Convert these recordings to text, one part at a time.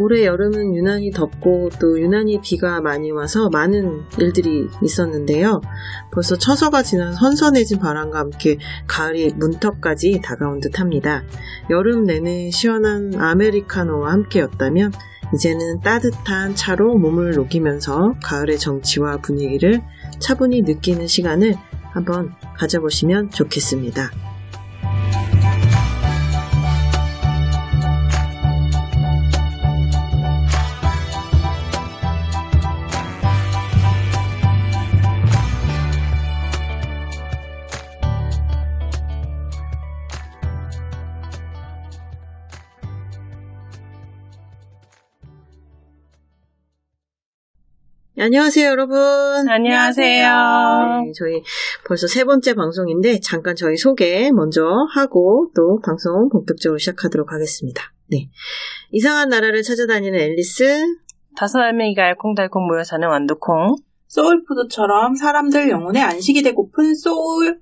올해 여름은 유난히 덥고 또 유난히 비가 많이 와서 많은 일들이 있었는데요. 벌써 처서가 지난 선선해진 바람과 함께 가을이 문턱까지 다가온 듯합니다. 여름 내내 시원한 아메리카노와 함께였다면 이제는 따뜻한 차로 몸을 녹이면서 가을의 정취와 분위기를 차분히 느끼는 시간을 한번 가져보시면 좋겠습니다. 안녕하세요, 여러분. 안녕하세요. 네, 저희 벌써 3번째 방송인데 잠깐 저희 소개 먼저 하고 또 방송 본격적으로 시작하도록 하겠습니다. 네, 이상한 나라를 찾아다니는 앨리스, 5알맹이가 알콩달콩 모여 사는 완두콩, 소울푸드처럼 사람들 영혼에 안식이 되고픈 소울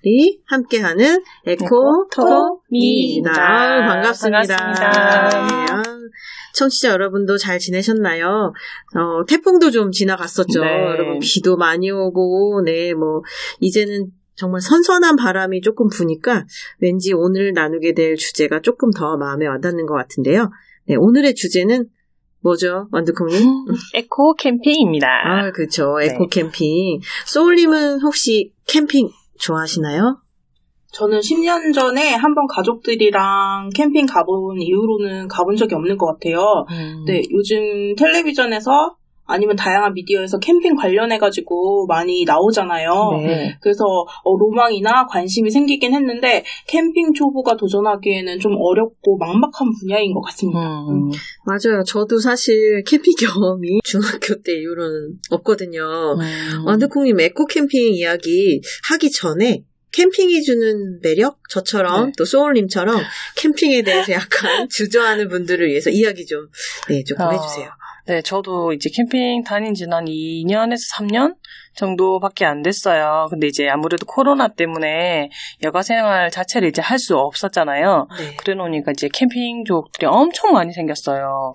이 함께하는 에코톡입니다. 반갑습니다. 네, 청취자 여러분도 잘 지내셨나요? 태풍도 좀 지나갔었죠. 네. 여러분 비도 많이 오고, 네, 이제는 정말 선선한 바람이 조금 부니까 왠지 오늘 나누게 될 주제가 조금 더 마음에 와닿는 것 같은데요. 네, 오늘의 주제는 뭐죠, 완두콩님? 에코 캠핑입니다. 아, 그렇죠. 에코 캠핑. 소울님은 혹시 캠핑 좋아하시나요? 저는 10년 전에 한번 가족들이랑 캠핑 가본 이후로는 가본 적이 없는 것 같아요. 네, 요즘 텔레비전에서 아니면 다양한 미디어에서 캠핑 관련해가지고 많이 나오잖아요. 네. 그래서 로망이나 관심이 생기긴 했는데 캠핑 초보가 도전하기에는 좀 어렵고 막막한 분야인 것 같습니다. 맞아요. 저도 사실 캠핑 경험이 중학교 때 이후로는 없거든요. 완두콩님 에코 캠핑 이야기 하기 전에 캠핑이 주는 매력? 저처럼 또 소울님처럼 캠핑에 대해서 약간 주저하는 분들을 위해서 이야기 좀 조금 해주세요. 네, 저도 이제 캠핑 다닌 지는 한 2년에서 3년 정도밖에 안 됐어요. 근데 이제 아무래도 코로나 때문에 여가 생활 자체를 이제 할 수 없었잖아요. 네. 그래 놓으니까 이제 캠핑족들이 엄청 많이 생겼어요.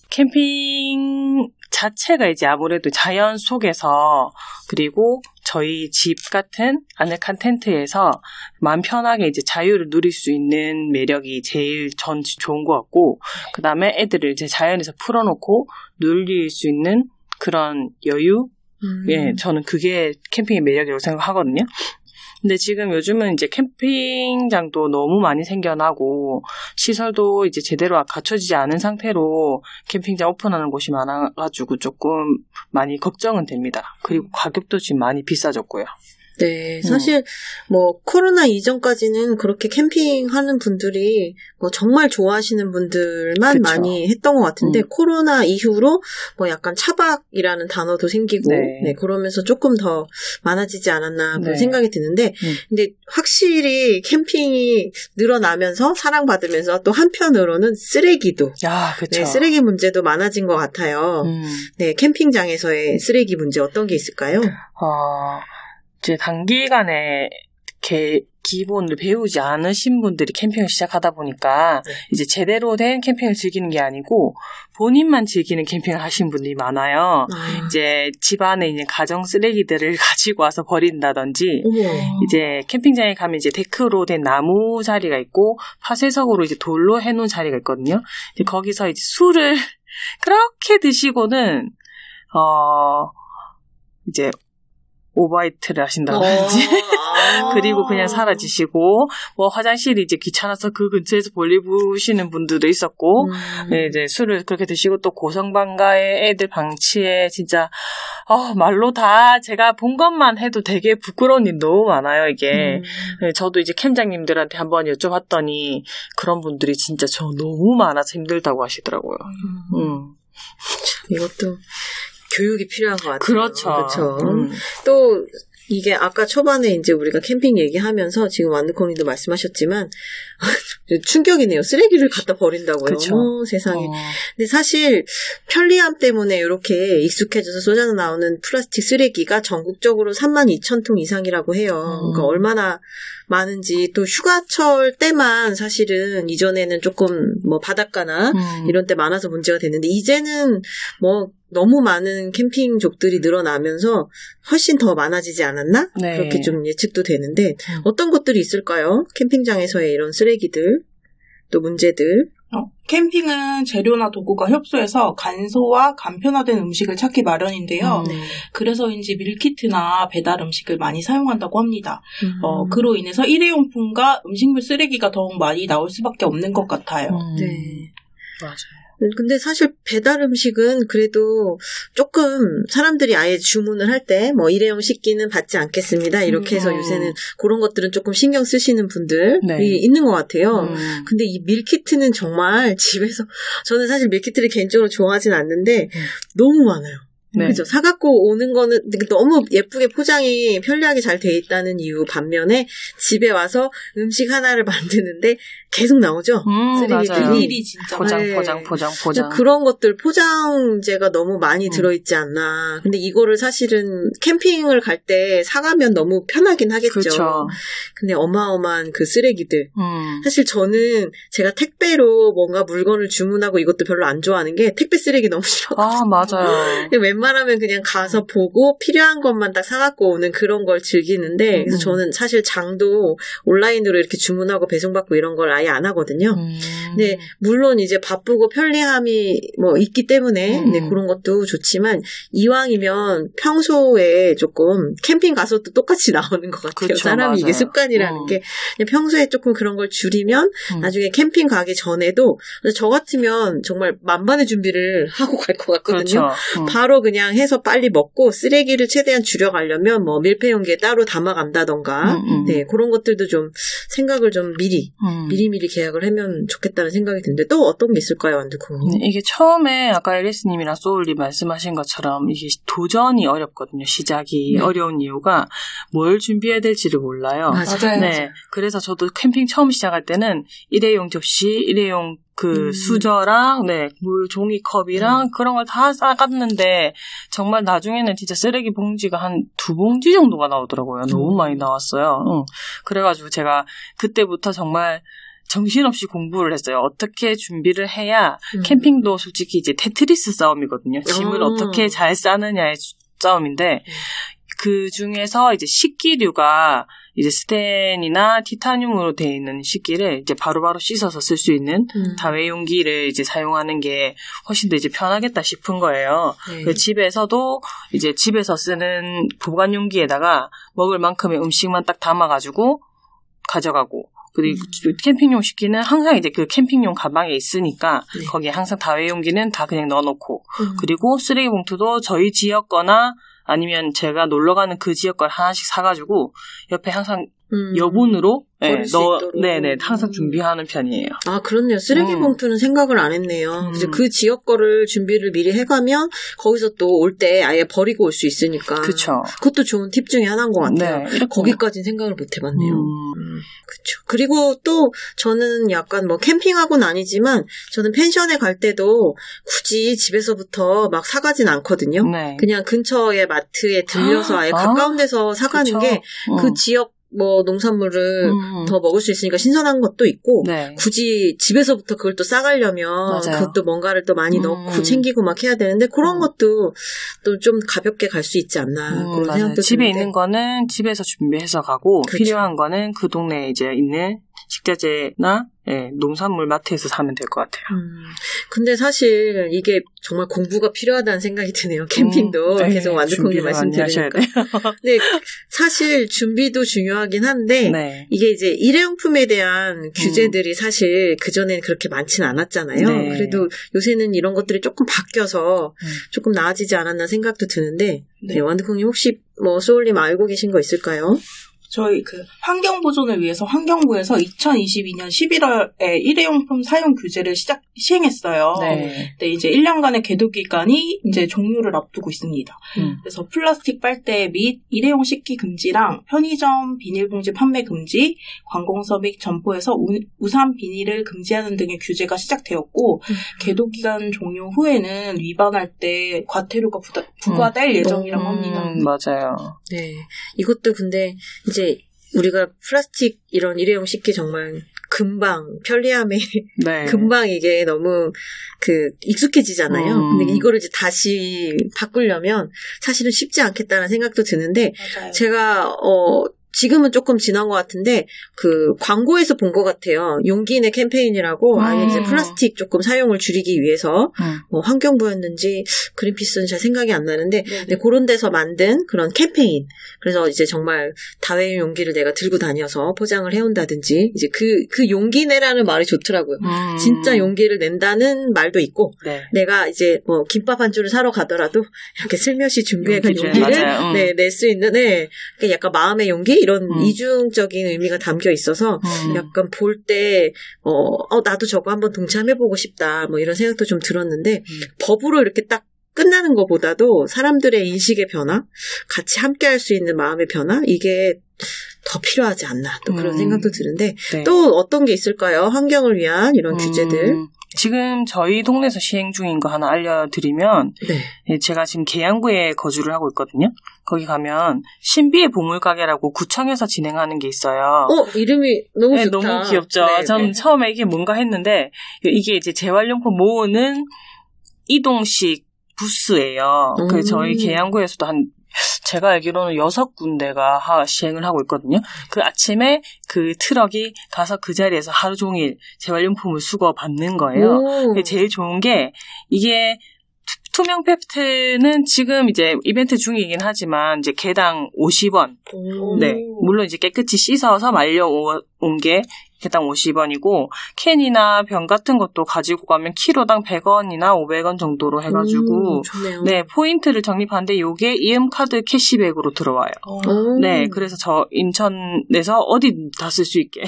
캠핑 자체가 이제 아무래도 자연 속에서 그리고 저희 집 같은 아늑한 텐트에서 마음 편하게 이제 자유를 누릴 수 있는 매력이 제일 전 좋은 것 같고, 그 다음에 애들을 이제 자연에서 풀어놓고 누릴 수 있는 그런 여유? 예, 저는 그게 캠핑의 매력이라고 생각하거든요. 근데 지금 요즘은 이제 캠핑장도 너무 많이 생겨나고 시설도 이제 제대로 갖춰지지 않은 상태로 캠핑장 오픈하는 곳이 많아가지고 조금 많이 걱정은 됩니다. 그리고 가격도 지금 많이 비싸졌고요. 네, 사실 코로나 이전까지는 그렇게 캠핑하는 분들이 정말 좋아하시는 분들만 그쵸. 많이 했던 것 같은데 코로나 이후로 약간 차박이라는 단어도 생기고 네. 그러면서 조금 더 많아지지 않았나 그런 네. 생각이 드는데 근데 확실히 캠핑이 늘어나면서 사랑받으면서 또 한편으로는 쓰레기도 그쵸. 네, 쓰레기 문제도 많아진 것 같아요. 네, 캠핑장에서의 쓰레기 문제 어떤 게 있을까요? 이제 단기간에 기본을 배우지 않으신 분들이 캠핑을 시작하다 보니까 이제 제대로 된 캠핑을 즐기는 게 아니고 본인만 즐기는 캠핑을 하신 분들이 많아요. 이제 집안에 있는 가정 쓰레기들을 가지고 와서 버린다든지 이제 캠핑장에 가면 이제 데크로 된 나무 자리가 있고 파쇄석으로 이제 돌로 해놓은 자리가 있거든요. 이제 거기서 이제 술을 그렇게 드시고는 이제 오버나이트를 하신다든지 그리고 그냥 사라지시고 화장실이 이제 귀찮아서 그 근처에서 볼일 보시는 분들도 있었고 네, 이제 술을 그렇게 드시고 또 고성방가의 애들 방치에 진짜 말로 다 제가 본 것만 해도 되게 부끄러운 일 너무 많아요 이게. 네, 저도 이제 캠장님들한테 한번 여쭤봤더니 그런 분들이 진짜 저 너무 많아서 힘들다고 하시더라고요. 이것도 교육이 필요한 것 같아요. 그렇죠. 또 이게 아까 초반에 이제 우리가 캠핑 얘기하면서 지금 완두콩님도 말씀하셨지만 충격이네요. 쓰레기를 갖다 버린다고요. 그쵸. 세상에. 근데 사실 편리함 때문에 이렇게 익숙해져서 쏟아져 나오는 플라스틱 쓰레기가 전국적으로 32,000통 이상이라고 해요. 그러니까 얼마나 많은지. 또 휴가철 때만 사실은 이전에는 조금 뭐 바닷가나 이런 때 많아서 문제가 됐는데 이제는 뭐 너무 많은 캠핑족들이 늘어나면서 훨씬 더 많아지지 않았나? 네. 그렇게 좀 예측도 되는데 어떤 것들이 있을까요? 캠핑장에서의 이런 쓰레기들, 또 문제들. 캠핑은 재료나 도구가 협소해서 간소와 간편화된 음식을 찾기 마련인데요. 그래서인지 밀키트나 배달 음식을 많이 사용한다고 합니다. 그로 인해서 일회용품과 음식물 쓰레기가 더욱 많이 나올 수밖에 없는 것 같아요. 네. 맞아요. 근데 사실 배달 음식은 그래도 조금 사람들이 아예 주문을 할 때 뭐 일회용 식기는 받지 않겠습니다. 이렇게 해서 요새는 그런 것들은 조금 신경 쓰시는 분들이 네. 있는 것 같아요. 근데 이 밀키트는 정말 집에서 저는 사실 밀키트를 개인적으로 좋아하진 않는데 너무 많아요. 네. 그죠. 사갖고 오는 거는 너무 예쁘게 포장이 편리하게 잘 돼 있다는 이유 반면에 집에 와서 음식 하나를 만드는데 계속 나오죠. 맞아요. 일이 진짜 포장. 그런 것들 포장재가 너무 많이 들어있지 않나. 근데 이거를 사실은 캠핑을 갈 때 사가면 너무 편하긴 하겠죠. 그렇죠. 근데 어마어마한 그 쓰레기들. 사실 저는 제가 택배로 뭔가 물건을 주문하고 이것도 별로 안 좋아하는 게 택배 쓰레기 너무 싫어. 맞아요. 웬만하면 그냥 가서 보고 필요한 것만 딱 사갖고 오는 그런 걸 즐기는데 그래서 저는 사실 장도 온라인으로 이렇게 주문하고 배송받고 이런 걸 아예 안 하거든요. 근데 물론 이제 바쁘고 편리함이 뭐 있기 때문에 네, 그런 것도 좋지만 이왕이면 평소에 조금 캠핑 가서도 똑같이 나오는 것 같아요. 그쵸, 사람이 맞아요. 이게 습관이라는 게 그냥 평소에 조금 그런 걸 줄이면 나중에 캠핑 가기 전에도 저 같으면 정말 만반의 준비를 하고 갈 것 같거든요. 그렇죠. 바로 그냥 해서 빨리 먹고 쓰레기를 최대한 줄여가려면 뭐 밀폐용기에 따로 담아간다던가 네, 그런 것들도 좀 생각을 좀 미리미리 계약을 하면 좋겠다는 생각이 드는데 또 어떤 게 있을까요, 완두콩님? 이게 처음에 아까 앨리스님이랑 소울님 말씀하신 것처럼 이게 도전이 어렵거든요. 시작이 어려운 이유가 뭘 준비해야 될지를 몰라요. 맞아요. 네, 그래서 저도 캠핑 처음 시작할 때는 일회용 접시, 일회용 수저랑, 물 종이컵이랑 그런 걸 다 싸갔는데, 정말 나중에는 진짜 쓰레기 봉지가 한 2봉지 정도가 나오더라고요. 너무 많이 나왔어요. 그래가지고 제가 그때부터 정말 정신없이 공부를 했어요. 어떻게 준비를 해야 캠핑도 솔직히 이제 테트리스 싸움이거든요. 짐을 어떻게 잘 싸느냐의 싸움인데, 그 중에서 이제 식기류가 이제 스텐이나 티타늄으로 되어 있는 식기를 이제 바로바로 씻어서 쓸 수 있는 다회용기를 이제 사용하는 게 훨씬 더 이제 편하겠다 싶은 거예요. 네. 집에서도 이제 집에서 쓰는 보관용기에다가 먹을 만큼의 음식만 딱 담아가지고 가져가고 그리고 캠핑용 식기는 항상 이제 그 캠핑용 가방에 있으니까 거기에 항상 다회용기는 다 그냥 넣어놓고 그리고 쓰레기 봉투도 저희 지역 거나 아니면 제가 놀러가는 그 지역 걸 하나씩 사가지고 옆에 항상 여분으로 항상 준비하는 편이에요. 아, 그렇네요. 쓰레기 봉투는 생각을 안 했네요. 그래서 그 지역 거를 준비를 미리 해가면 거기서 또 올 때 아예 버리고 올 수 있으니까. 그렇죠. 그것도 좋은 팁 중에 하나인 것 같아요. 네, 거기까지는 생각을 못 해봤네요. 그렇죠. 그리고 또 저는 약간 뭐 캠핑하고는 아니지만 저는 펜션에 갈 때도 굳이 집에서부터 막 사가진 않거든요. 네. 그냥 근처에 마트에 들려서 아예 가까운 데서 사가는 그쵸. 게 그 지역 뭐 농산물을 더 먹을 수 있으니까 신선한 것도 있고 굳이 집에서부터 그걸 또 싸가려면 그것도 뭔가를 또 많이 넣고 챙기고 막 해야 되는데 그런 것도 또 좀 가볍게 갈 수 있지 않나 그런 생각도 집에 드는데. 있는 거는 집에서 준비해서 가고 그렇죠. 필요한 거는 그 동네에 이제 있는 식자재나 농산물 마트에서 사면 될 것 같아요. 근데 사실 이게 정말 공부가 필요하다는 생각이 드네요. 캠핑도 계속 완두콩님 말씀 들으니까. 근데 사실 준비도 중요하긴 한데 이게 이제 일회용품에 대한 규제들이 사실 그전에는 그렇게 많지는 않았잖아요. 그래도 요새는 이런 것들이 조금 바뀌어서 조금 나아지지 않았나 생각도 드는데 완두콩님 혹시 뭐 소울님 알고 계신 거 있을까요? 저희 그 환경 보존을 위해서 환경부에서 2022년 11월에 일회용품 사용 규제를 시행했어요. 네. 근데 이제 1년간의 계도 기간이 이제 종료를 앞두고 있습니다. 그래서 플라스틱 빨대 및 일회용 식기 금지랑 편의점 비닐봉지 판매 금지, 관공서 및 점포에서 우산 비닐을 금지하는 등의 규제가 시작되었고 계도 기간 종료 후에는 위반할 때 과태료가 부과될 예정이라고 합니다. 맞아요. 네. 이것도 근데 이제 우리가 플라스틱 이런 일회용 식기 정말 금방 편리함에 네. 금방 이게 너무 익숙해지잖아요. 근데 이거를 이제 다시 바꾸려면 사실은 쉽지 않겠다는 생각도 드는데 맞아요. 제가 지금은 조금 지난 것 같은데 광고에서 본 것 같아요. 용기 내 캠페인이라고 아예 이제 플라스틱 조금 사용을 줄이기 위해서 환경부였는지 그린피스는 잘 생각이 안 나는데 네, 그런 데서 만든 그런 캠페인. 그래서 이제 정말 다회용 용기를 내가 들고 다녀서 포장을 해온다든지 이제 그 용기 내라는 말이 좋더라고요. 진짜 용기를 낸다는 말도 있고 네. 내가 이제 뭐 김밥 한 줄을 사러 가더라도 이렇게 슬며시 준비해간 용기를 낼 수 있는 약간 마음의 용기 이런 이중적인 의미가 담겨 있어서 약간 볼 때 나도 저거 한번 동참해보고 싶다 뭐 이런 생각도 좀 들었는데 법으로 이렇게 딱 끝나는 것보다도 사람들의 인식의 변화, 같이 함께 할 수 있는 마음의 변화 이게 더 필요하지 않나 또 그런 생각도 드는데 네. 또 어떤 게 있을까요? 환경을 위한 이런 규제들. 지금 저희 동네에서 시행 중인 거 하나 알려드리면 네. 제가 지금 계양구에 거주를 하고 있거든요. 거기 가면 신비의 보물가게라고 구청에서 진행하는 게 있어요. 이름이 너무 네, 좋다. 너무 귀엽죠. 네, 저는 네. 처음에 이게 뭔가 했는데 이게 이제 재활용품 모으는 이동식 부스예요. 그래서 저희 계양구에서도 제가 알기로는 6군데가 시행을 하고 있거든요. 그 아침에 그 트럭이 가서 그 자리에서 하루 종일 재활용품을 수거 받는 거예요. 제일 좋은 게 이게 투명 페트는 지금 이제 이벤트 중이긴 하지만 이제 개당 50원. 네. 물론 이제 깨끗이 씻어서 말려온 게 개당 50원이고 캔이나 병 같은 것도 가지고 가면 키로당 100원이나 500원 정도로 해가지고 좋네요. 네 포인트를 적립하는데 요게 이음카드 캐시백으로 들어와요. 네, 그래서 저 인천에서 어디 다 쓸 수 있게.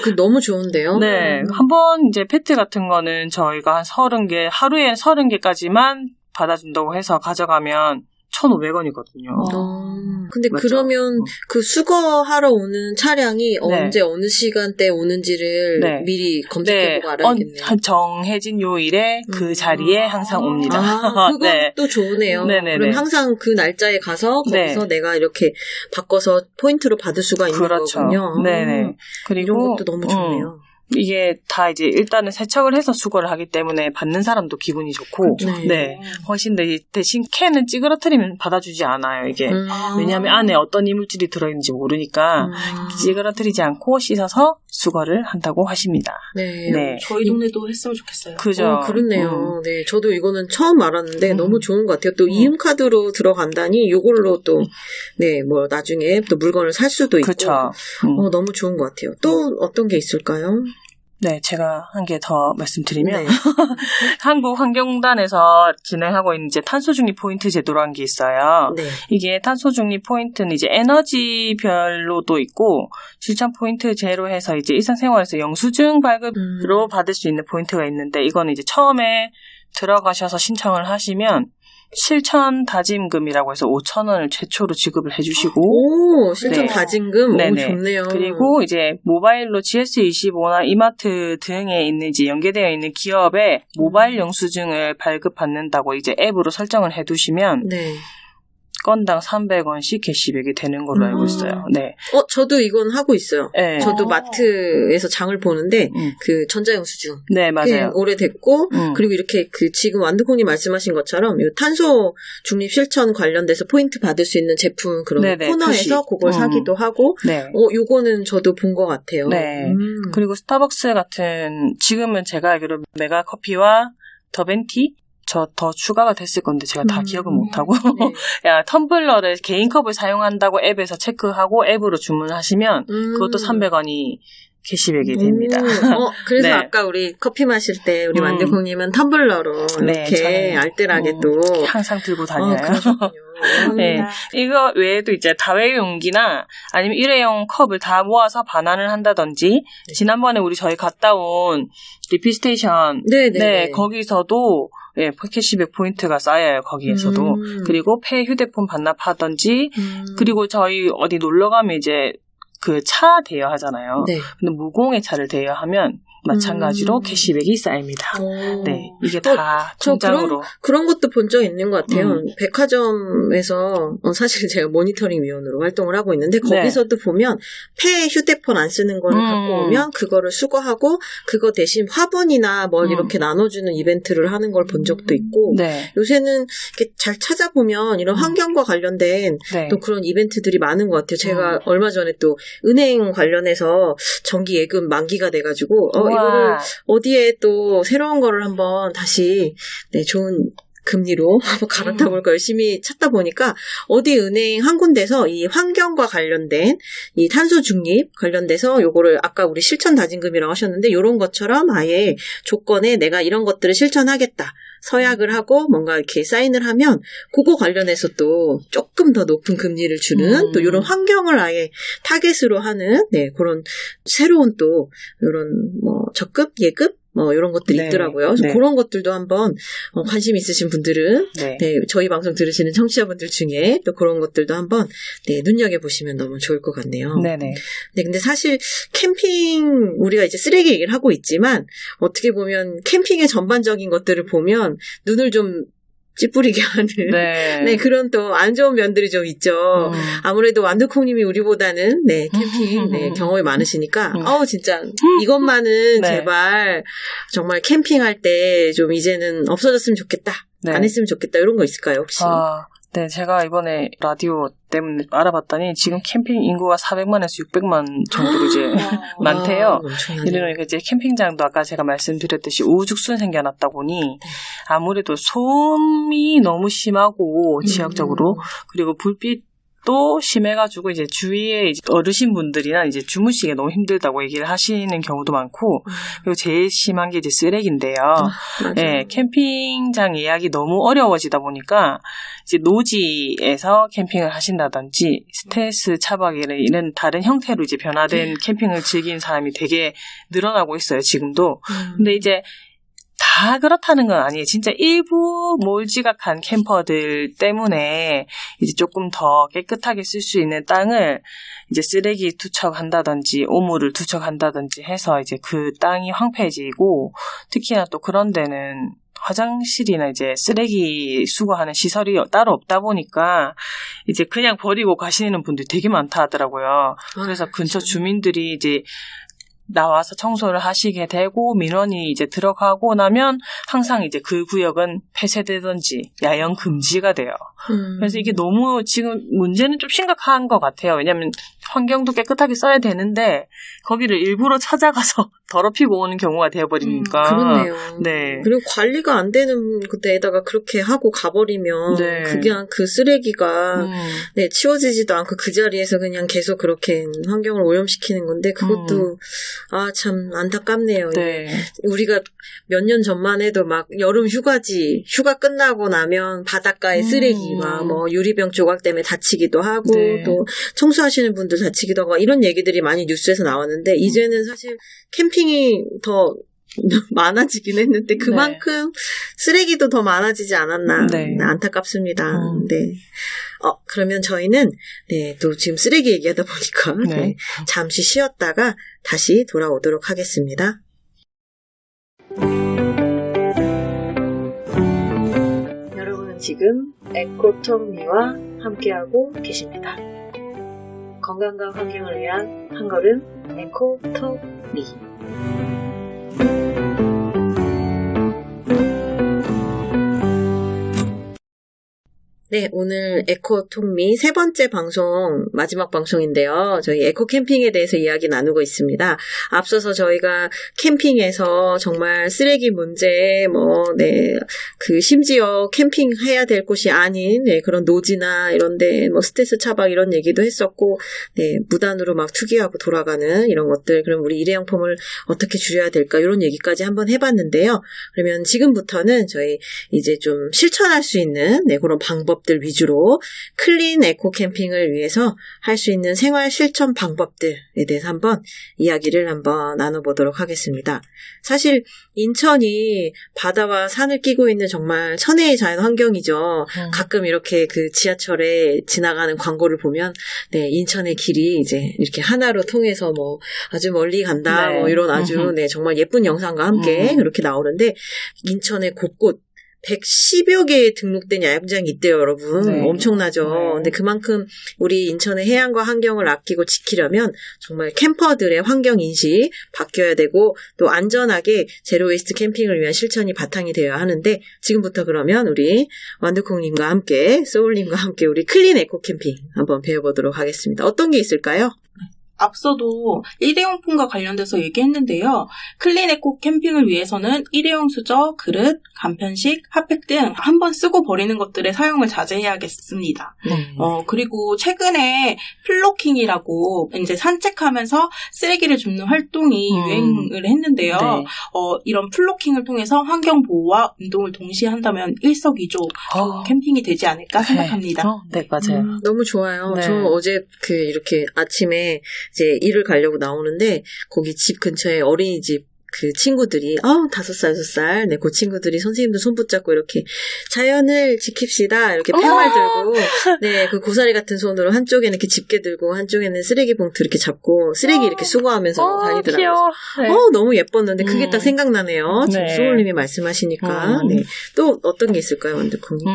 그 너무 좋은데요. 네, 한번 이제 페트 같은 거는 저희가 한 30개 하루에 30개까지만 받아준다고 해서 가져가면 1,500원이거든요. 근데 맞죠? 그러면 그 수거하러 오는 차량이 네. 언제 어느 시간대에 오는지를 네. 미리 검색해보고 알아야겠네요. 정해진 요일에 그 자리에 항상 옵니다. 그것도 네. 좋으네요. 네네네. 그럼 항상 그 날짜에 가서 거기서 네. 내가 이렇게 바꿔서 포인트로 받을 수가 있는 그렇죠. 거군요. 네네. 그리고 이런 것도 너무 좋네요. 이게 다 이제 일단은 세척을 해서 수거를 하기 때문에 받는 사람도 기분이 좋고, 그렇죠. 네. 훨씬 더 대신 캔은 찌그러뜨리면 받아주지 않아요, 이게. 왜냐하면 안에 어떤 이물질이 들어있는지 모르니까 찌그러뜨리지 않고 씻어서 수거를 한다고 하십니다. 네. 네. 저희 동네도 했으면 좋겠어요. 그죠. 그렇네요. 네. 저도 이거는 처음 알았는데 너무 좋은 것 같아요. 또 이음카드로 들어간다니 요걸로 또, 네, 뭐 나중에 또 물건을 살 수도 있고. 그렇죠. 너무 좋은 것 같아요. 또 어떤 게 있을까요? 네, 제가 한 개 더 말씀드리면 네. 한국환경단에서 진행하고 있는 이제 탄소중립 포인트 제도라는 게 있어요. 네. 이게 탄소중립 포인트는 이제 에너지별로도 있고 실천 포인트 제로 해서 이제 일상생활에서 영수증 발급으로 받을 수 있는 포인트가 있는데 이거는 이제 처음에 들어가셔서 신청을 하시면 실천 다짐금이라고 해서 5,000원을 최초로 지급을 해주시고 실천 네. 다짐금. 네네. 좋네요. 그리고 이제 모바일로 GS25나 이마트 등에 있는 이제 연계되어 있는 기업의 모바일 영수증을 발급받는다고 이제 앱으로 설정을 해두시면 네. 건당 300원씩 캐시백이 되는 걸로 알고 있어요. 네. 저도 이건 하고 있어요. 네. 저도 마트에서 장을 보는데 그 전자영수증. 네, 맞아요. 오래됐고 그리고 이렇게 지금 완두콩님 말씀하신 것처럼 이 탄소 중립 실천 관련돼서 포인트 받을 수 있는 제품 그런 네네, 코너에서 그걸 사기도 하고 네. 요거는 저도 본 것 같아요. 네. 그리고 스타벅스 같은 지금은 제가 알기로 메가커피와 더벤티 저 더 추가가 됐을 건데 제가 다 기억을 못하고 네. 야, 텀블러를 개인 컵을 사용한다고 앱에서 체크하고 앱으로 주문하시면 그것도 300원이 캐시백이 됩니다. 그래서 네. 아까 우리 커피 마실 때 우리 만두콩님은 텀블러로 네, 이렇게 저는, 알뜰하게 또 항상 들고 다녀요. 그러셨군요. 네. 이거 외에도 이제 다회용기나 아니면 일회용 컵을 다 모아서 반환을 한다든지, 지난번에 저희 갔다 온 리필스테이션, 네, 거기서도 예, 캐시백 포인트가 쌓여요, 거기에서도. 그리고 폐 휴대폰 반납하든지, 그리고 저희 어디 놀러 가면 이제 그 차 대여하잖아요. 네. 근데 무공의 차를 대여하면 마찬가지로 캐시백이 쌓입니다. 네, 이게 다 통장으로. 그런 것도 본 적 있는 것 같아요. 백화점에서 사실 제가 모니터링 위원으로 활동을 하고 있는데 거기서도 보면 폐 휴대폰 안 쓰는 거를 갖고 오면 그거를 수거하고 그거 대신 화분이나 뭐 이렇게 나눠주는 이벤트를 하는 걸 본 적도 있고 네. 요새는 이렇게 잘 찾아보면 이런 환경과 관련된 네. 또 그런 이벤트들이 많은 것 같아요. 제가 얼마 전에 또 은행 관련해서 정기 예금 만기가 돼가지고 이거를 어디에 또 새로운 거를 한번 다시 좋은 금리로 한번 갈아타 볼까 열심히 찾다 보니까 어디 은행 한 군데서 이 환경과 관련된 이 탄소 중립 관련돼서 요거를 아까 우리 실천 다짐금이라고 하셨는데 요런 것처럼 아예 조건에 내가 이런 것들을 실천하겠다. 서약을 하고 뭔가 이렇게 사인을 하면 그거 관련해서 또 조금 더 높은 금리를 주는 또 이런 환경을 아예 타겟으로 하는 그런 새로운 또 이런 뭐 적금, 예금 뭐 이런 것들이 있더라고요. 그래서 그런 것들도 한번 관심 있으신 분들은 저희 방송 들으시는 청취자분들 중에 또 그런 것들도 한번 눈여겨보시면 너무 좋을 것 같네요. 네네. 네, 근데 사실 캠핑 우리가 이제 쓰레기 얘기를 하고 있지만 어떻게 보면 캠핑의 전반적인 것들을 보면 눈을 좀 찌푸리게 하는 그런 또 안 좋은 면들이 좀 있죠. 아무래도 완두콩님이 우리보다는 캠핑 경험이 많으시니까 진짜 이것만은 제발 정말 캠핑할 때 좀 이제는 없어졌으면 좋겠다. 안 했으면 좋겠다. 이런 거 있을까요 혹시? 네, 제가 이번에 라디오 때문에 알아봤더니 지금 캠핑 인구가 400만에서 600만 정도로 이제 많대요. 이러니까 이제 캠핑장도 아까 제가 말씀드렸듯이 우후죽순 생겨났다 보니 아무래도 소음이 너무 심하고 지역적으로 그리고 불빛도 심해가지고 이제 주위에 이제 어르신분들이나 이제 주무시기 너무 힘들다고 얘기를 하시는 경우도 많고 그리고 제일 심한 게 이제 쓰레기인데요. 네, 캠핑장 예약이 너무 어려워지다 보니까 이제 노지에서 캠핑을 하신다든지 스트레스 차박이나 이런 다른 형태로 이제 변화된 캠핑을 즐기는 사람이 되게 늘어나고 있어요, 지금도. 근데 이제 다 그렇다는 건 아니에요. 진짜 일부 몰지각한 캠퍼들 때문에 이제 조금 더 깨끗하게 쓸 수 있는 땅을 이제 쓰레기 투척한다든지 오물을 투척한다든지 해서 이제 그 땅이 황폐해지고 특히나 또 그런 데는 화장실이나 이제 쓰레기 수거하는 시설이 따로 없다 보니까 이제 그냥 버리고 가시는 분들이 되게 많다 하더라고요. 그래서 근처 주민들이 이제 나와서 청소를 하시게 되고 민원이 이제 들어가고 나면 항상 이제 그 구역은 폐쇄되든지 야영 금지가 돼요. 그래서 이게 너무 지금 문제는 좀 심각한 것 같아요. 왜냐하면 환경도 깨끗하게 써야 되는데 거기를 일부러 찾아가서 더럽히고 오는 경우가 되어버리니까. 그렇네요. 네. 그리고 관리가 안 되는 데에다가 그렇게 하고 가버리면 그냥 그 쓰레기가 치워지지도 않고 그 자리에서 그냥 계속 그렇게 환경을 오염시키는 건데 그것도 참 안타깝네요. 네. 우리가 몇 년 전만 해도 막 여름 휴가 끝나고 나면 바닷가에 쓰레기 막 뭐 유리병 조각 때문에 다치기도 하고 또 청소하시는 분들 다치기도 하고 이런 얘기들이 많이 뉴스에서 나왔는데 이제는 사실 캠핑이 더 많아지긴 했는데 그만큼 쓰레기도 더 많아지지 않았나 안타깝습니다. 그러면 저희는 또 지금 쓰레기 얘기하다 보니까 잠시 쉬었다가 다시 돌아오도록 하겠습니다. 여러분은 지금 에코톡미와 함께하고 계십니다. 건강과 환경을 위한 한 걸음 에코톡미. 네, 오늘 에코톤미 3번째 방송, 마지막 방송인데요. 저희 에코 캠핑에 대해서 이야기 나누고 있습니다. 앞서서 저희가 캠핑에서 정말 쓰레기 문제, 심지어 캠핑해야 될 곳이 아닌, 그런 노지나 이런데, 스트레스 차박 이런 얘기도 했었고, 무단으로 막 투기하고 돌아가는 이런 것들, 그럼 우리 일회용품을 어떻게 줄여야 될까, 이런 얘기까지 한번 해봤는데요. 그러면 지금부터는 저희 이제 좀 실천할 수 있는, 그런 방법들 위주로 클린 에코 캠핑을 위해서 할 수 있는 생활 실천 방법들에 대해서 한번 이야기를 한번 나눠보도록 하겠습니다. 사실 인천이 바다와 산을 끼고 있는 정말 천혜의 자연 환경이죠. 가끔 이렇게 그 지하철에 지나가는 광고를 보면 인천의 길이 이제 이렇게 하나로 통해서 아주 멀리 간다 이런 아주 정말 예쁜 영상과 함께 그렇게 나오는데 인천의 곳곳 110여 개의 등록된 야영장이 있대요, 여러분. 엄청나죠. 근데 그만큼 우리 인천의 해양과 환경을 아끼고 지키려면 정말 캠퍼들의 환경인식 바뀌어야 되고 또 안전하게 제로웨이스트 캠핑을 위한 실천이 바탕이 되어야 하는데 지금부터 그러면 우리 완두콩님과 함께 소울님과 함께 우리 클린 에코 캠핑 한번 배워보도록 하겠습니다. 어떤 게 있을까요? 앞서도 일회용품과 관련돼서 얘기했는데요. 클린 에코 캠핑을 위해서는 일회용 수저, 그릇, 간편식, 핫팩 등 한 번 쓰고 버리는 것들의 사용을 자제해야겠습니다. 그리고 최근에 플로킹이라고 이제 산책하면서 쓰레기를 줍는 활동이 유행을 했는데요. 이런 플로킹을 통해서 환경 보호와 운동을 동시에 한다면 일석이조 좋은 캠핑이 되지 않을까 생각합니다. 네, 맞아요. 너무 좋아요. 저 어제 이렇게 아침에 이제 일을 가려고 나오는데 거기 집 근처에 어린이집 그 친구들이 5살, 6살 그 친구들이 선생님도 손 붙잡고 이렇게 자연을 지킵시다 이렇게 팻말 들고 그 고사리 같은 손으로 한쪽에는 이렇게 집게 들고 한쪽에는 쓰레기 봉투 이렇게 잡고 쓰레기 이렇게 수거하면서 다니더라고요. 너무 예뻤는데 그게 딱 생각나네요. 지금 소울님이 말씀하시니까. 또 어떤 게 있을까요, 완두콩님?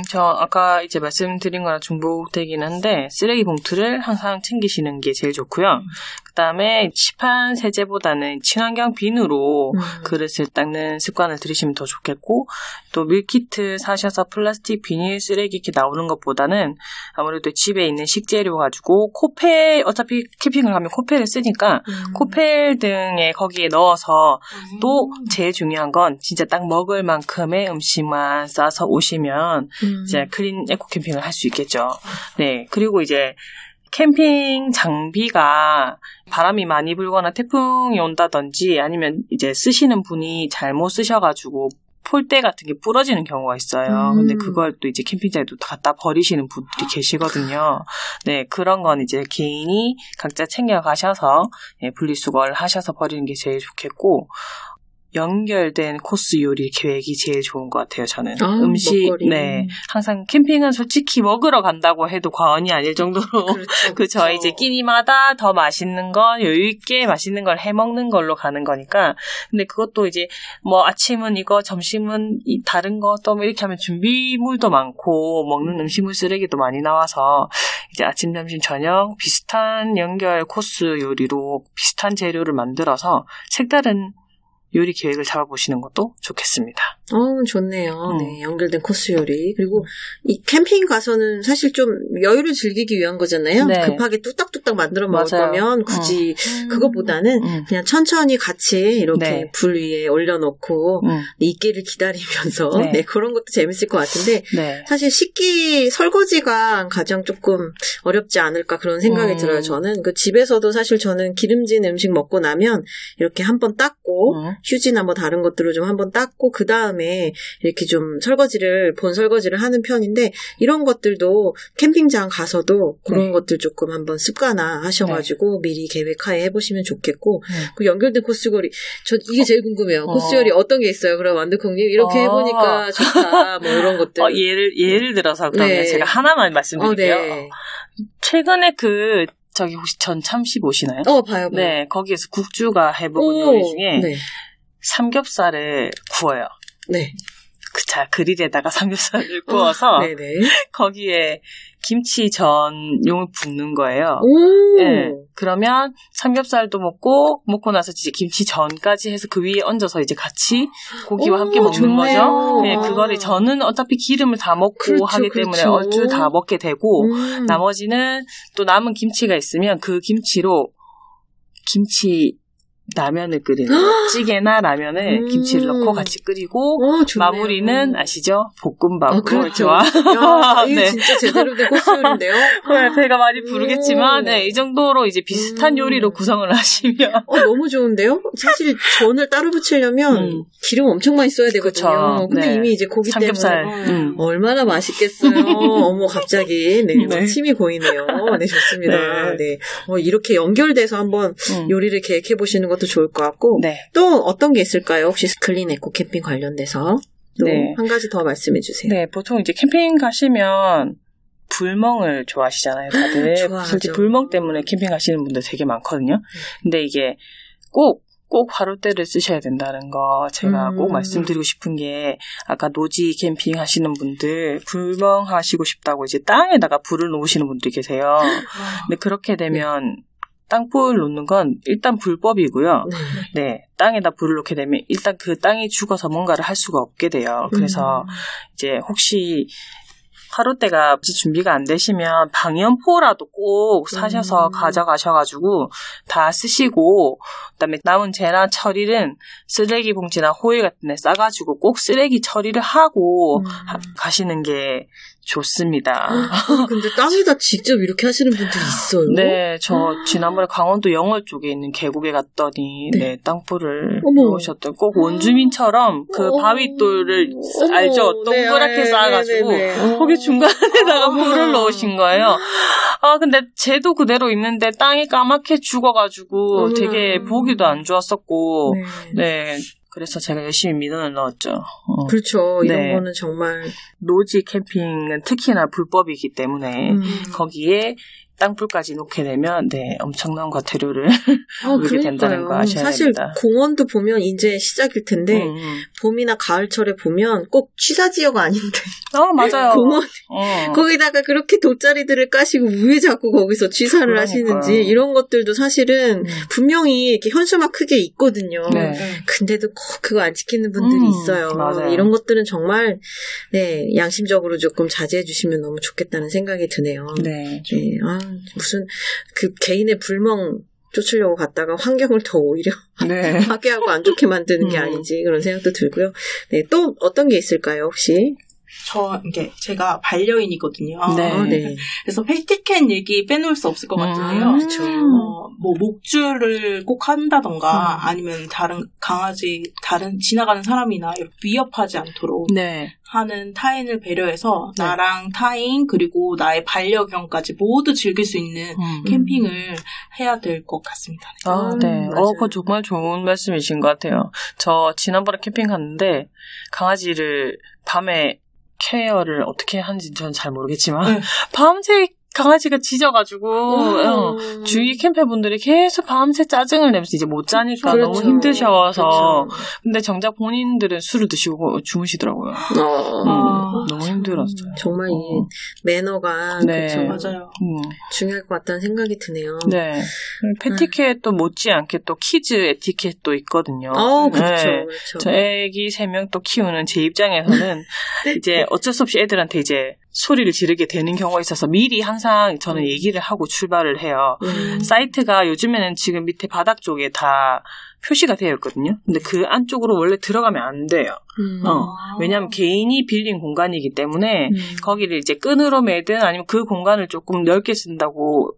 저 아까 이제 말씀드린 거랑 중복되긴 한데 쓰레기 봉투를 항상 챙기시는 게 제일 좋고요. 그다음에 시판 세제보다는 친환경 비누로 그릇을 닦는 습관을 들이시면 더 좋겠고 또 밀키트 사셔서 플라스틱 비닐 쓰레기 이렇게 나오는 것보다는 아무래도 집에 있는 식재료 가지고 코펠 어차피 캠핑을 가면 코펠을 쓰니까 코펠 등에 거기에 넣어서 또 제일 중요한 건 진짜 딱 먹을 만큼의 음식만 싸서 오시면 이제 클린 에코 캠핑을 할 수 있겠죠. 그리고 이제 캠핑 장비가 바람이 많이 불거나 태풍이 온다든지 아니면 이제 쓰시는 분이 잘못 쓰셔가지고 폴대 같은 게 부러지는 경우가 있어요. 근데 그걸 또 이제 캠핑장에도 갖다 버리시는 분들이 계시거든요. 그런 건 이제 개인이 각자 챙겨가셔서 분리수거를 하셔서 버리는 게 제일 좋겠고 연결된 코스 요리 계획이 제일 좋은 것 같아요, 저는. 음식, 먹거리. 항상 캠핑은 솔직히 먹으러 간다고 해도 과언이 아닐 정도로. 그렇죠. 이제 끼니마다 더 맛있는 거, 여유있게 맛있는 걸 해먹는 걸로 가는 거니까. 근데 그것도 이제 아침은 이거, 점심은 다른 거, 또 이렇게 하면 준비물도 많고, 먹는 음식물 쓰레기도 많이 나와서, 이제 아침, 점심, 저녁 비슷한 연결 코스 요리로 비슷한 재료를 만들어서 색다른 요리 계획을 잡아보시는 것도 좋겠습니다. 좋네요. 연결된 코스 요리. 그리고 이 캠핑 가서는 사실 좀 여유를 즐기기 위한 거잖아요. 급하게 뚝딱뚝딱 만들어 먹을 거면 굳이 그것보다는 그냥 천천히 같이 이렇게 불 위에 올려놓고 익기를 기다리면서 그런 것도 재밌을 것 같은데 사실 식기 설거지가 가장 조금 어렵지 않을까 그런 생각이 들어요. 저는 집에서도 사실 저는 기름진 음식 먹고 나면 이렇게 한번 닦고 휴지나 다른 것들을 좀 한번 닦고 그 다음에 이렇게 좀 본 설거지를 하는 편인데 이런 것들도 캠핑장 가서도 그런 것들 조금 한번 습관화 하셔가지고 미리 계획하에 해보시면 좋겠고 그 연결된 코스요리 이게 제일 궁금해요. 코스요리 어떤 게 있어요? 그럼 완두콩님 이렇게 해보니까 좋다 이런 것들 예를 들어서 그러면 제가 하나만 말씀드릴게요. 최근에 저기 혹시 전참시 보시나요? 봐요. 거기에서 국주가 해먹은 요리 중에 삼겹살을 구워요. 그릴에다가 삼겹살을 구워서 거기에 김치전용을 붓는 거예요. 오. 네. 그러면 삼겹살도 먹고 나서 이제 김치전까지 해서 그 위에 얹어서 이제 같이 고기와 함께 먹는 좋네요. 거죠. 네, 그거를 저는 어차피 기름을 다 먹고 그렇죠, 하기 때문에 그렇죠. 얼추 다 먹게 되고 나머지는 또 남은 김치가 있으면 그 김치로 김치 라면을 끓이는 찌개나 라면을 김치를 넣고 같이 끓이고 마무리는 아시죠? 볶음밥. 그렇죠. 좋아. 야, 이거 네. 진짜 제대로 된 코스요리인데요. 네, 배가 많이 부르겠지만 네, 이 정도로 이제 비슷한 요리로 구성을 하시면 너무 좋은데요? 사실 전을 따로 부치려면 기름 엄청 많이 써야 되거든요. 그쵸. 근데 네. 이미 이제 고기 삼겹살. 때문에 얼마나 맛있겠어요. 어머 갑자기 네, 네. 침이 고이네요. 네 좋습니다. 네. 이렇게 연결돼서 한번 요리를 계획해 보시는 것도 좋을 것 같고 네. 또 어떤 게 있을까요? 혹시 클린 에코 캠핑 관련돼서 또 네. 한 가지 더 말씀해 주세요. 네, 보통 이제 캠핑 가시면 불멍을 좋아하시잖아요, 다들. 좋아하죠. 솔직히 불멍 때문에 캠핑 가시는 분들 되게 많거든요. 근데 이게 꼭 화롯대를 쓰셔야 된다는 거 제가 꼭 말씀드리고 싶은 게 아까 노지 캠핑 하시는 분들 불멍 하시고 싶다고 이제 땅에다가 불을 놓으시는 분들이 계세요. 근데 그렇게 되면 땅불 놓는 건 일단 불법이고요. 네, 땅에다 불을 놓게 되면 일단 그 땅이 죽어서 뭔가를 할 수가 없게 돼요. 그래서 이제 혹시 화롯대가 준비가 안 되시면 방연포라도 꼭 사셔서 가져가셔가지고 다 쓰시고 그다음에 남은 재나 처리는 쓰레기 봉지나 호일 같은 데 싸가지고 꼭 쓰레기 처리를 하고 가시는 게 좋습니다. 근데 땅에다 직접 이렇게 하시는 분들이 있어요? 네, 저 지난번에 강원도 영월 쪽에 있는 계곡에 갔더니 네, 땅불을 놓으셨던 꼭 원주민처럼 그 바위돌을 알죠? 동그랗게 쌓아가지고 거기 중간에다가 불을 넣으신 거예요. 근데 쟤도 그대로 있는데 땅이 까맣게 죽어가지고 되게 보기도 안 좋았었고 네. 그래서 제가 열심히 민원을 넣었죠. 그렇죠. 이런 거는 정말 노지 캠핑은 특히나 불법이기 때문에 거기에 땅불까지 놓게 되면 네 엄청난 과태료를 물게 된다는 거 아셔야 사실 됩니다. 공원도 보면 이제 시작일 텐데 봄이나 가을철에 보면 꼭 취사지역 아닌데 맞아요. 공원 거기다가 그렇게 돗자리들을 까시고 왜 자꾸 거기서 취사를 그러니까요. 하시는지 이런 것들도 사실은 분명히 이렇게 현수막 크게 있거든요. 네. 근데도 꼭 그거 안 지키는 분들이 있어요. 맞아요. 이런 것들은 정말 네 양심적으로 조금 자제해 주시면 너무 좋겠다는 생각이 드네요. 네. 네. 무슨 그 개인의 불멍 쫓으려고 갔다가 환경을 더 오히려 파괴하고 안 좋게 만드는 게 아닌지 그런 생각도 들고요. 네, 또 어떤 게 있을까요, 혹시? 이게 제가 반려인이거든요. 네. 그래서 패티캔 얘기 빼놓을 수 없을 것 같은데요. 그렇죠. 뭐 목줄을 꼭 한다던가 아니면 다른 지나가는 사람이나 위협하지 않도록 하는 타인을 배려해서 나랑 타인 그리고 나의 반려견까지 모두 즐길 수 있는 캠핑을 해야 될 것 같습니다. 네. 그거 정말 좋은 말씀이신 것 같아요. 저 지난번에 캠핑 갔는데 강아지를 밤에 케어를 어떻게 하는지 저는 잘 모르겠지만 밤새 강아지가 짖어가지고 주위 캠퍼분들이 계속 밤새 짜증을 내면서 이제 못 자니까 너무 힘드셔서 근데 정작 본인들은 술을 드시고 주무시더라고요. 너무 힘들었어요. 정말 이 매너가 그렇죠. 맞아요. 중요할 것 같다는 생각이 드네요. 네. 패티켓도 못지않게 또 키즈 에티켓도 있거든요. 그렇죠. 저 애기 3명 또 키우는 제 입장에서는 이제 어쩔 수 없이 애들한테 이제 소리를 지르게 되는 경우가 있어서 미리 항상 저는 얘기를 하고 출발을 해요. 사이트가 요즘에는 지금 밑에 바닥 쪽에 다 표시가 되어 있거든요. 근데 그 안쪽으로 원래 들어가면 안 돼요. 왜냐하면 개인이 빌린 공간이기 때문에 거기를 이제 끈으로 매든 아니면 그 공간을 조금 넓게 쓴다고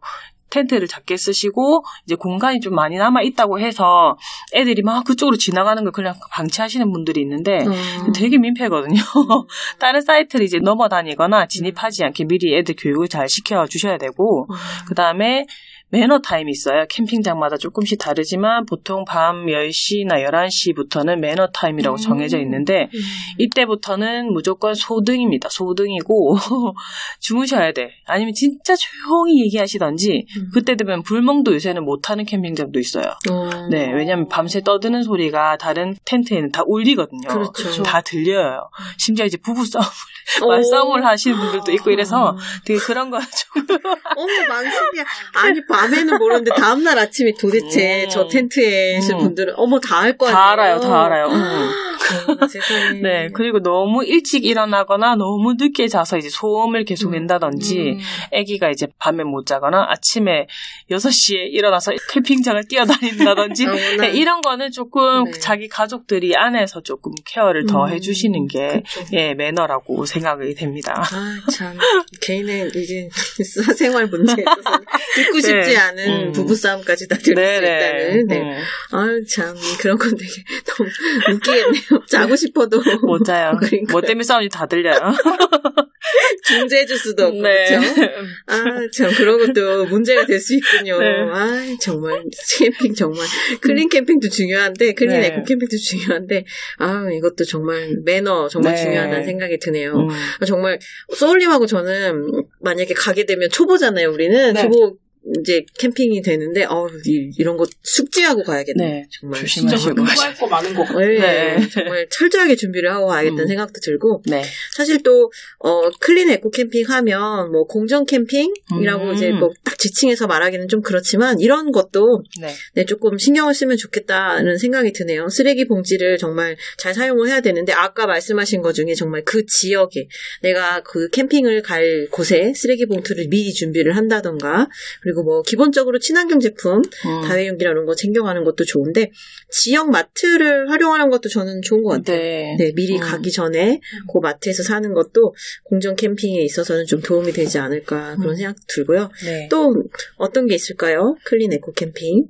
텐트를 작게 쓰시고 이제 공간이 좀 많이 남아 있다고 해서 애들이 막 그쪽으로 지나가는 걸 그냥 방치하시는 분들이 있는데 되게 민폐거든요. 다른 사이트를 이제 넘어다니거나 진입하지 않게 미리 애들 교육을 잘 시켜 주셔야 되고 그 다음에 매너 타임이 있어요. 캠핑장마다 조금씩 다르지만 보통 밤 10시나 11시부터는 매너 타임이라고 정해져 있는데 이때부터는 무조건 소등입니다. 소등이고 주무셔야 돼. 아니면 진짜 조용히 얘기하시던지 그때 되면 불멍도 요새는 못하는 캠핑장도 있어요. 네, 왜냐하면 밤새 떠드는 소리가 다른 텐트에는 다 울리거든요. 그렇죠. 다 들려요. 심지어 이제 부부싸움을 말싸움을 하시는 분들도 있고 이래서 되게 그런 거 좀 망신이야. 아니 밤에는 모르는데 다음날 아침에 도대체 저 텐트에 계신 분들은 다 알 거 아니에요. 다 알아요. 세상에. 네, 그리고 너무 일찍 일어나거나 너무 늦게 자서 이제 소음을 계속 낸다든지 아기가 이제 밤에 못 자거나 아침에 6시에 일어나서 캠핑장을 뛰어다닌다든지 네, 이런 거는 조금 자기 가족들이 안에서 조금 케어를 더 해주시는 게 예, 매너라고 생각이 됩니다. 참 개인의 이게 생활 문제에 있어서 듣고 싶지 않은 부부싸움까지 다 들을 수 있다는. 참 그런 건 되게 너무 웃기겠네요. 자고 싶어도 못 자요. 그러니까. 뭐 때문에 싸우는지 다 들려요. 중재해줄 수도 없고 그렇죠? 참 그런 것도 문제가 될 수 있군요. 정말 캠핑 정말 클린 캠핑도 중요한데 클린 에코 캠핑도 중요한데 이것도 정말 매너 정말 중요하다는 생각이 드네요. 정말 소울님하고 저는 만약에 가게 되면 초보잖아요. 우리는 초보 이제 캠핑이 되는데 이런 거 숙지하고 가야겠네. 정말 조심하시고 공부할 거 많은 것 같아요. 정말 철저하게 준비를 하고 가야겠다는 생각도 들고 사실 또 클린 에코 캠핑 하면 뭐 공정 캠핑이라고 이제 뭐 딱 지칭해서 말하기는 좀 그렇지만 이런 것도 조금 신경을 쓰면 좋겠다는 생각이 드네요. 쓰레기 봉지를 정말 잘 사용을 해야 되는데 아까 말씀하신 것 중에 정말 그 지역에 내가 그 캠핑을 갈 곳에 쓰레기 봉투를 미리 준비를 한다던가 그리고 뭐 기본적으로 친환경 제품, 다회용기라는 거 챙겨가는 것도 좋은데 지역 마트를 활용하는 것도 저는 좋은 것 같아요. 네, 미리 가기 전에 그 마트에서 사는 것도 공정 캠핑에 있어서는 좀 도움이 되지 않을까 그런 생각도 들고요. 또 어떤 게 있을까요? 클린 에코 캠핑.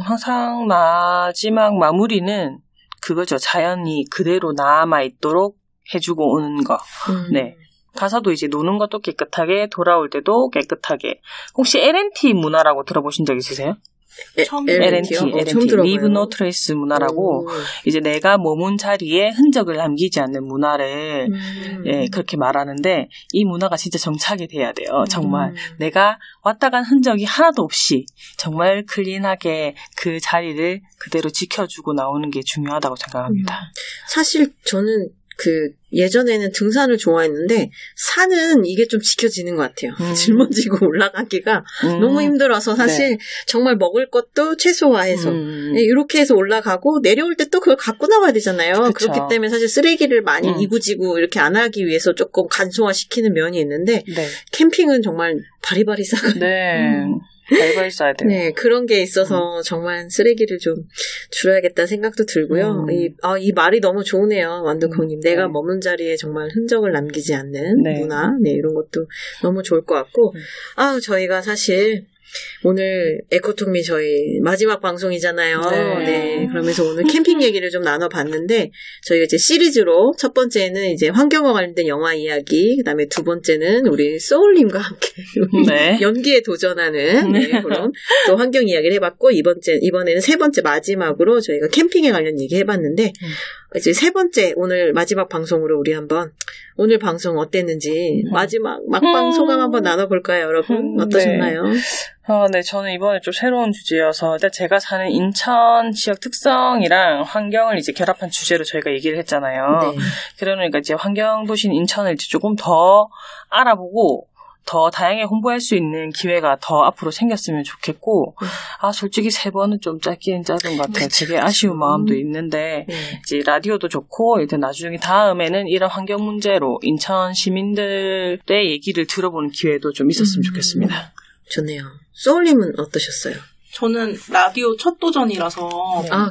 항상 마지막 마무리는 그거죠. 자연이 그대로 남아있도록 해주고 오는 거. 네. 가서도 이제 노는 것도 깨끗하게 돌아올 때도 깨끗하게. 혹시 L&T 문화라고 들어보신 적 있으세요? L&T, Leave No Trace 문화라고 이제 내가 머문 자리에 흔적을 남기지 않는 문화를 그렇게 말하는데 이 문화가 진짜 정착이 돼야 돼요. 정말 내가 왔다 간 흔적이 하나도 없이 정말 클린하게 그 자리를 그대로 지켜주고 나오는 게 중요하다고 생각합니다. 사실 저는 예전에는 등산을 좋아했는데 산은 이게 좀 지켜지는 것 같아요. 짊어지고 올라가기가 너무 힘들어서 사실 정말 먹을 것도 최소화해서 이렇게 해서 올라가고 내려올 때 또 그걸 갖고 나와야 되잖아요. 그쵸. 그렇기 때문에 사실 쓰레기를 많이 이고지고 이렇게 안 하기 위해서 조금 간소화시키는 면이 있는데 캠핑은 정말 바리바리 싸가지고 바리바리 써야 돼요. 네, 그런 게 있어서 정말 쓰레기를 좀 줄여야겠다는 생각도 들고요. 이 말이 너무 좋으네요, 완두콩님. 내가 머문 자리에 정말 흔적을 남기지 않는 문화, 이런 것도 너무 좋을 것 같고, 저희가 사실 오늘 에코톡미 저희 마지막 방송이잖아요. 그러면서 오늘 캠핑 얘기를 좀 나눠봤는데 저희가 이제 시리즈로 첫 번째는 이제 환경과 관련된 영화 이야기, 그다음에 두 번째는 우리 소울님과 함께 연기에 도전하는 그런 또 환경 이야기를 해봤고 이번에는 세 번째 마지막으로 저희가 캠핑에 관련 얘기 해봤는데 이제 세 번째 오늘 마지막 방송으로 우리 한번 오늘 방송 어땠는지 마지막 막방 소감 한번 나눠볼까요, 여러분? 어떠셨나요? 네, 저는 이번에 좀 새로운 주제여서 일단 제가 사는 인천 지역 특성이랑 환경을 이제 결합한 주제로 저희가 얘기를 했잖아요. 그러니까 이제 환경 도시인 인천을 이제 조금 더 알아보고 더 다양하게 홍보할 수 있는 기회가 더 앞으로 생겼으면 좋겠고, 솔직히 3번은 좀 짧긴 짧은 것 같아요. 되게 아쉬운 마음도 있는데, 이제 라디오도 좋고, 일단 나중에 다음에는 이런 환경 문제로 인천 시민들의 얘기를 들어보는 기회도 좀 있었으면 좋겠습니다. 좋네요. 소울님은 어떠셨어요? 저는 라디오 첫 도전이라서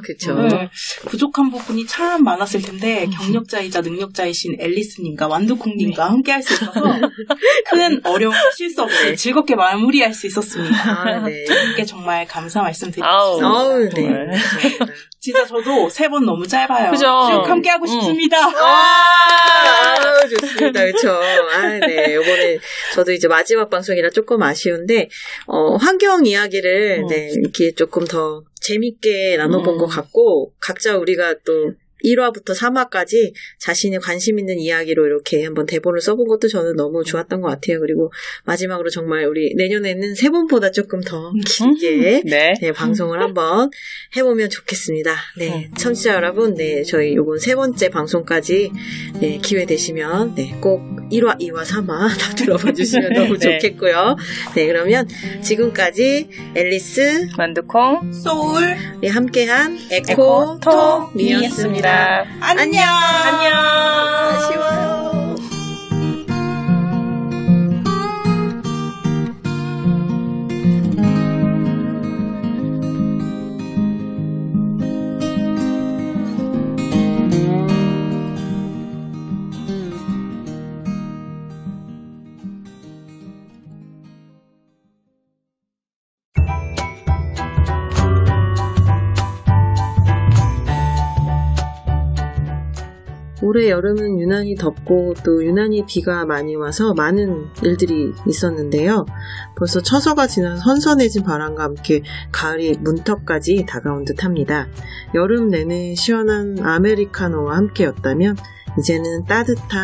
그렇죠. 부족한 부분이 참 많았을 텐데 경력자이자 능력자이신 앨리스님과 완두콩님과 함께 할 수 있어서 큰 어려움, 실수 없이 즐겁게 마무리할 수 있었습니다. 함께 정말 감사 말씀드리겠습니다. 진짜 저도 3번 너무 짧아요. 그죠? 쭉 함께 하고 싶습니다. 좋습니다. 그렇죠. 네. 요번에 저도 이제 마지막 방송이라 조금 아쉬운데 환경 이야기를 네, 이렇게 조금 더 재밌게 나눠본 것 같고 각자 우리가 또 1화부터 3화까지 자신의 관심 있는 이야기로 이렇게 한번 대본을 써본 것도 저는 너무 좋았던 것 같아요. 그리고 마지막으로 정말 우리 내년에는 3번보다 조금 더 길게 네. 네, 방송을 한번 해보면 좋겠습니다. 네, 청취자 여러분, 네, 저희 요번 3번째 방송까지 네, 기회 되시면 네, 꼭 1화, 2화, 3화 다 들어봐 주시면 너무 네. 좋겠고요. 네, 그러면 지금까지 앨리스, 만두콩, 소울이 함께한 에코톡이었습니다. 안녕. 아쉬워요. 올해 여름은 유난히 덥고 또 유난히 비가 많이 와서 많은 일들이 있었는데요. 벌써 처서가 지나 선선해진 바람과 함께 가을이 문턱까지 다가온 듯합니다. 여름 내내 시원한 아메리카노와 함께였다면 이제는 따뜻한